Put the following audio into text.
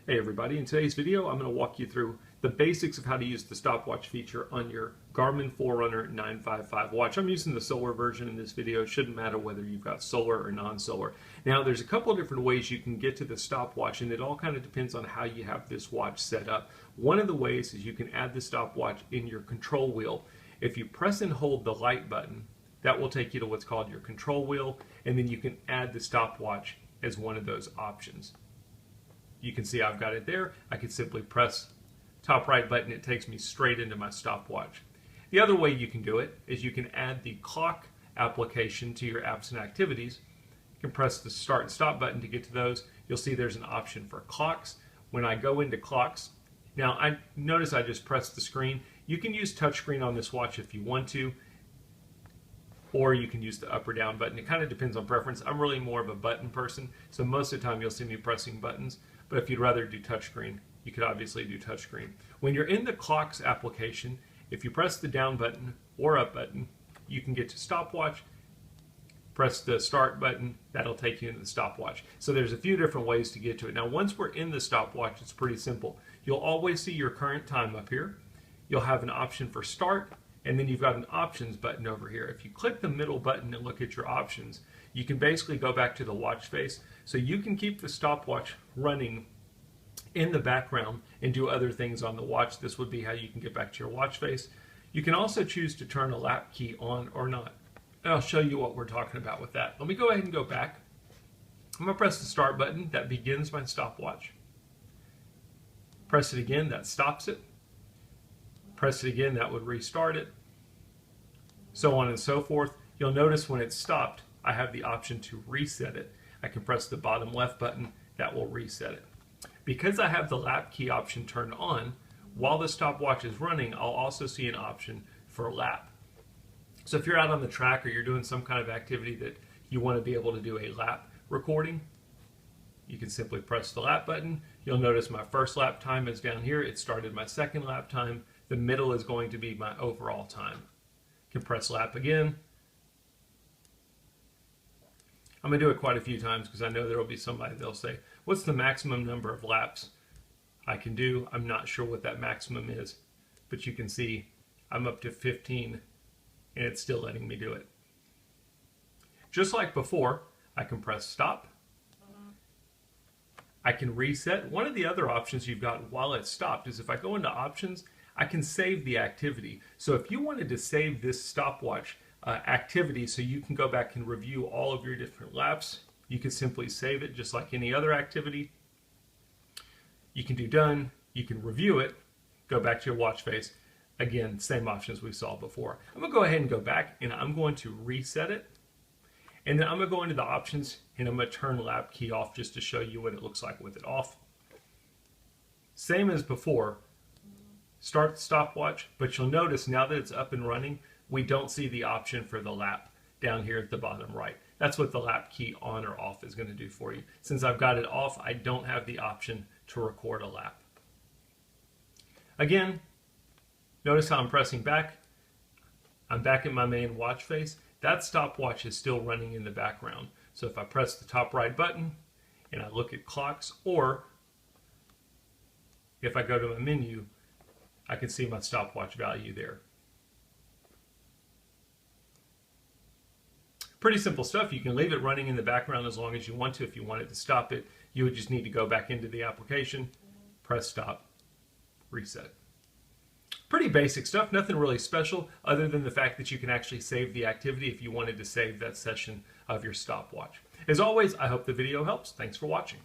Hey everybody, in today's video I'm going to walk you through the basics of how to use the stopwatch feature on your Garmin Forerunner 955 watch. I'm using the solar version in this video. It shouldn't matter whether you've got solar or non-solar. Now there's a couple of different ways you can get to the stopwatch, and it all kind of depends on how you have this watch set up. One of the ways is you can add the stopwatch in your control wheel. If you press and hold the light button, that will take you to what's called your control wheel, and then you can add the stopwatch as one of those options. You can see I've got it there. I can simply press top right button. It takes me straight into my stopwatch. The other way you can do it is you can add the clock application to your apps and activities. You can press the start and stop button to get to those. You'll see there's an option for clocks. When I go into clocks, now I notice I just pressed the screen. You can use touchscreen on this watch if you want to, or you can use the up or down button. It kind of depends on preference. I'm really more of a button person, so most of the time you'll see me pressing buttons. But if you'd rather do touchscreen, you could obviously do touchscreen. When you're in the clocks application, if you press the down button or up button, you can get to stopwatch. Press the start button, that'll take you into the stopwatch. So there's a few different ways to get to it. Now once we're in the stopwatch, it's pretty simple. You'll always see your current time up here. You'll have an option for start, and then you've got an options button over here. If you click the middle button and look at your options, you can basically go back to the watch face. So you can keep the stopwatch running in the background and do other things on the watch. This would be how you can get back to your watch face. You can also choose to turn a lap key on or not. And I'll show you what we're talking about with that. Let me go ahead and go back. I'm going to press the start button. That begins my stopwatch. Press it again. That stops it. Press it again. That would restart it. So on and so forth. You'll notice when it's stopped, I have the option to reset it. I can press the bottom left button. That will reset it. Because I have the lap key option turned on, while the stopwatch is running, I'll also see an option for lap. So if you're out on the track or you're doing some kind of activity that you want to be able to do a lap recording, you can simply press the lap button. You'll notice my first lap time is down here. It started my second lap time. The middle is going to be my overall time. You can press lap again. I'm going to do it quite a few times because I know there will be somebody that'll say, what's the maximum number of laps I can do? I'm not sure what that maximum is, but you can see I'm up to 15 and it's still letting me do it. Just like before, I can press stop. I can reset. One of the other options you've got while it's stopped is if I go into options, I can save the activity. So if you wanted to save this stopwatch activity so you can go back and review all of your different laps, you can simply save it just like any other activity. You can do done, you can review it, go back to your watch face. Again, same options we saw before. I'm going to go ahead and go back and I'm going to reset it. And then I'm going to go into the options and I'm going to turn lap key off just to show you what it looks like with it off. Same as before, start the stopwatch, but you'll notice now that it's up and running, we don't see the option for the lap down here at the bottom right. That's what the lap key on or off is going to do for you. Since I've got it off, I don't have the option to record a lap. Again, notice how I'm pressing back. I'm back in my main watch face. That stopwatch is still running in the background. So if I press the top right button and I look at clocks, or if I go to my menu, I can see my stopwatch value there. Pretty simple stuff. You can leave it running in the background as long as you want to. If you wanted to stop it, you would just need to go back into the application, press stop, reset. Pretty basic stuff, nothing really special other than the fact that you can actually save the activity if you wanted to save that session of your stopwatch. As always, I hope the video helps. Thanks for watching.